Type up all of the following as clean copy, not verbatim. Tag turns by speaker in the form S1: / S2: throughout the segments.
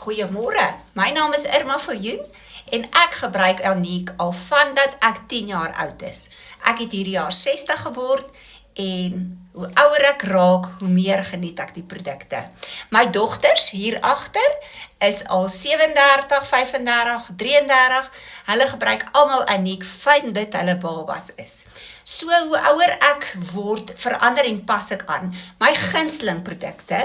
S1: Goeiemôre, my naam is Irma Viljoen en ek gebruik Aniek al vandat ek 10 jaar oud is. Ek het hierdie jaar 60 geword en hoe ouer ek raak, hoe meer geniet ek die produkte. My dogters hier agter is al 37, 35, 33, hulle gebruik almal Aniek van dit hulle babas is. So hoe ouer ek word, verander en pas ek aan. My gunsteling produkte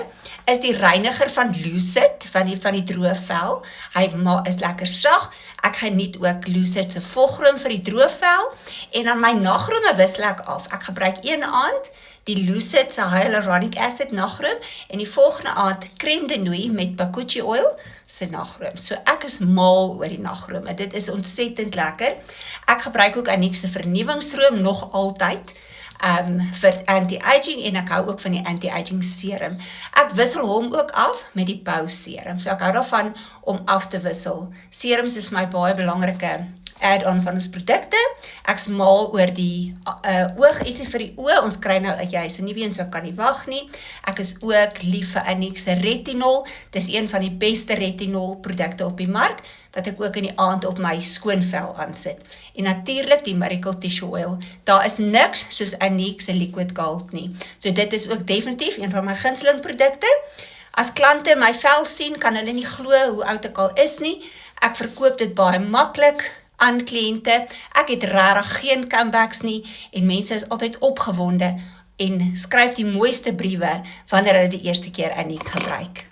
S1: is die reiniger van Lucid, van die droë vel. Hy is lekker sag. Ek geniet ook Lucid se volgroom vir die droë vel en dan my nagrome wissel ek af. Ek gebruik een aand die Lucid se hyaluronic acid nagroom en die volgende aand crème de nuit met bakuchi oil se nagroom. So ek is mal oor die nagrome. Dit is ontsettend lekker. Ek gebruik ook Aniek se vernuwingsroom nog altyd vir anti-aging en ek hou ook van die anti-aging serum. Ek wissel hom ook af met die Pau serum. So ek hou daarvan om af te wissel. Serums is my baie belangrike add-on van ons produkte. Ek's mal oor die oog, ietsie vir die oë. Ons kry nou juist 'n nuwe een, so ek kan nie wag nie. Ek is ook lief vir Aniek se retinol. Dis een van die beste retinol produkte op die mark wat ek ook in die aand op my skoon vel aansit. En natuurlik die Miracle Tissue Oil. Daar is niks soos Aniek se Liquid Gold nie. So dit is ook definitief een van my gunsteling produkte. As klante my vel sien, kan hulle nie glo hoe oud ek al is nie. Ek verkoop dit baie maklik aan kliënte. Ek het regtig geen comebacks nie en mense is altyd opgewonde en skryf die mooiste briewe wanneer hulle die eerste keer Aniek gebruik.